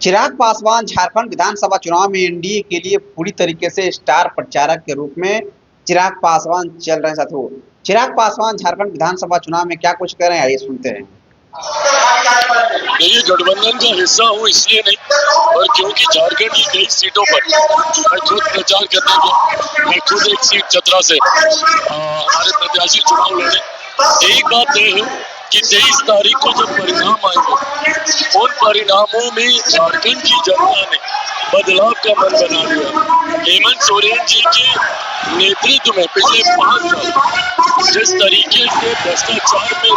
चिराग पासवान झारखंड विधानसभा चुनाव में एनडीए के लिए पूरी तरीके से स्टार प्रचारक के रूप में चिराग पासवान चल रहे हैं साथियों। चिराग पासवान झारखंड विधानसभा चुनाव में क्या कुछ कह रहे हैं, आइए सुनते हैं। ये गठबंधन का हिस्सा हूँ इसलिए नहीं, और क्योंकि झारखंड की कई सीटों पर मैं खुद प्रचार करने गया। मैं खुद एक सीट चतरा से हमारे प्रत्याशी चुनाव लड़े। एक बात तय है कि 23 तारीख को जब परिणाम आएंगे, उन परिणामों में झारखंड की जनता ने बदलाव का मन बना लिया। हेमंत सोरेन जी के नेतृत्व में पिछले 5 साल जिस तरीके से भ्रष्टाचार में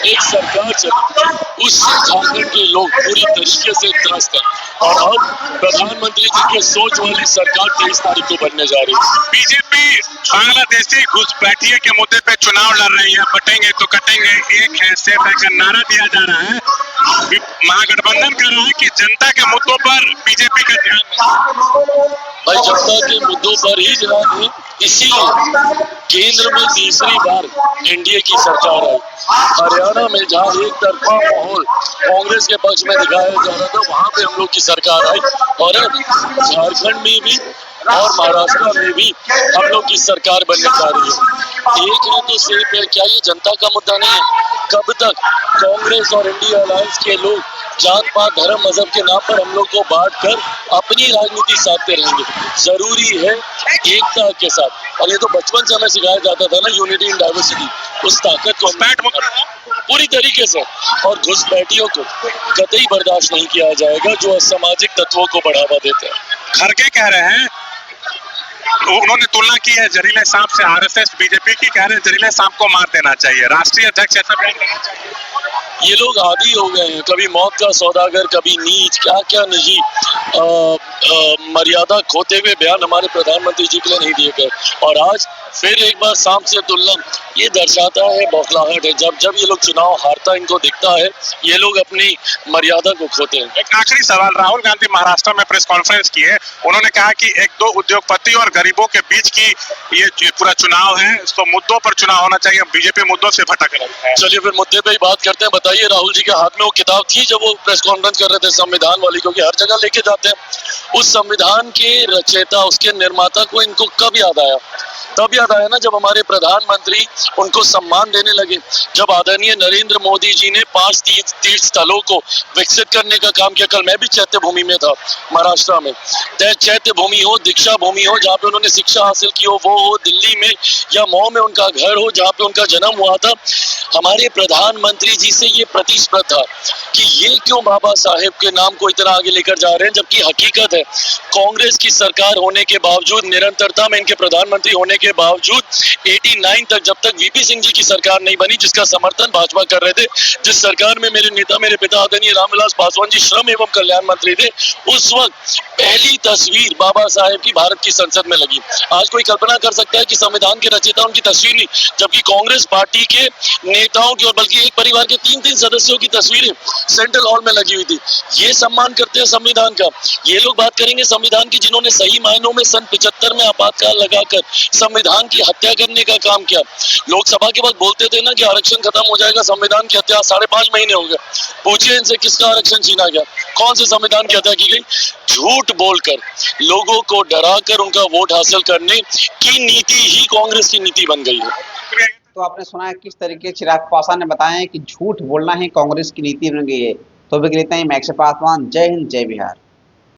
एक सरकार चली, उससे झारखंड के लोग पूरी तरीके से त्रस्त हैं। और अब प्रधानमंत्री जी के सोच वाली सरकार 23 तारीख को बनने जा रही है। बीजेपी बांग्लादेशी घुसपैठिए के मुद्दे पे चुनाव लड़ रही है। बटेंगे तो कटेंगे, एक है सेफ है का नारा दिया जा रहा है। महागठबंधन कर रहा है कि जनता के मुद्दों पर बीजेपी का ध्यान है। भाई, जनता के मुद्दों पर ही ध्यान है, इसीलिए केंद्र में तीसरी बार एनडीए की सरकार आई। हरियाणा में जहाँ एक तरफा माहौल कांग्रेस के पक्ष में दिखाया जा रहा था, वहाँ पे हम लोग की सरकार आई। और अब झारखंड में भी और महाराष्ट्र में भी हम लोग की सरकार बनने जा रही है। एक है तो सेफ है, क्या ये जनता का मुद्दा नहीं है? कब तक कांग्रेस और इंडिया अलायंस के लोग जात पात धर्म मजहब के नाम पर हम लोग को बांट कर अपनी राजनीति साधते रहेंगे? जरूरी है एकता के साथ, और ये तो बचपन से हमें सिखाया जाता था ना, यूनिटी इन डाइवर्सिटी। उस ताकत को पूरी तरीके से, और घुसपैठियों को कतई बर्दाश्त नहीं किया जाएगा जो असामाजिक तत्वों को बढ़ावा देते हैं। खड़गे कह रहे हैं, उन्होंने तुलना की है जहरीले सांप से आरएसएस बीजेपी की, कह रहे हैं जहरीले सांप को मार देना चाहिए। राष्ट्रीय अध्यक्ष ऐसा बयान देना चाहिए। ये लोग आदी हो गए हैं, कभी मौत का सौदागर, कभी नीच, क्या क्या निजी मर्यादा खोते हुए बयान हमारे प्रधानमंत्री जी के लिए नहीं दिए गए। और आज फिर एक बार सांप से तुलना, ये दर्शाता है बौखलाहट है। जब जब ये लोग चुनाव हारता इनको दिखता है, ये लोग अपनी मर्यादा को खोते हैं। एक आखिरी सवाल, राहुल गांधी महाराष्ट्र में प्रेस कॉन्फ्रेंस की है, उन्होंने कहा कि एक दो उद्योगपति और गरीबों के बीच की ये पूरा चुनाव है, तो मुद्दों पर चुनाव होना चाहिए। बीजेपी मुद्दों से भटक रही है। चलिए फिर मुद्दे पे ही बात करते हैं। बताइए, राहुल जी के हाथ में वो किताब थी जब वो प्रेस कॉन्फ्रेंस कर रहे थे, संविधान वाली, क्योंकि हर जगह लेके जाते हैं। उस संविधान के रचयिता, उसके निर्माता को इनको कब याद आया? तब याद आया ना जब हमारे प्रधानमंत्री उनको सम्मान देने लगे, जब आदरणीय नरेंद्र मोदी जी ने 5 तीर्थ स्थलों को विकसित करने का काम किया। कल मैं भी चैत्य भूमि में था महाराष्ट्र में। चैत्य भूमि हो, दीक्षा भूमि हो, जहाँ पे उन्होंने शिक्षा हासिल की हो, वो हो दिल्ली में, या मऊ में उनका घर हो जहाँ पे उनका जन्म हुआ था। हमारे प्रधानमंत्री जी से ये प्रतिस्पर्धा था कि ये क्यों बाबा साहेब के नाम को इतना आगे लेकर जा रहे हैं, जबकि हकीकत है कांग्रेस की सरकार होने के बावजूद, निरंतरता में इनके प्रधानमंत्री होने के बावजूद 89 तक, जब तक वीपी सिंह जी की सरकार नहीं बनी, जिसका समर्थन भाजपा कर रहे थे, जिस सरकार में मेरे नेता, मेरे पिता आदरणीय रामविलास पासवान जी श्रम एवं कल्याण मंत्री थे, उस वक्त पहली तस्वीर बाबा साहेब की भारत की संसद में लगी। आज कोई कल्पना कर सकता है कि संविधान के रचयिता उनकी तस्वीर नहीं, जबकि कांग्रेस पार्टी के नेताओं की, और बल्कि एक परिवार के 3-3 सदस्यों की तस्वीरें सेंट्रल हॉल में लगी हुई थी। ये सम्मान करते हैं संविधान का। ये लोग बात करेंगे संविधान की, जिन्होंने सही मायनों में सन 75 में आपातकाल लगाकर संविधान की हत्या करने का काम किया। लोकसभा के वक्त बोलते थे ना कि आरक्षण खत्म हो जाएगा, संविधान की हत्या 5.5 महीने हो गए। पूछिए इनसे किसका आरक्षण छीना गया, कौन से संविधान की हत्या की गई? झूठ बोलकर, लोगों को डराकर उनका वोट हासिल करने की नीति ही कांग्रेस की नीति बन गई है। तो आपने सुना है किस तरीके चिराग पासवान ने बताया कि झूठ बोलना ही कांग्रेस की नीति बन गई है। तो भी कहते हैं, मैं अक्षय पासवान, जय हिंद, जय बिहार।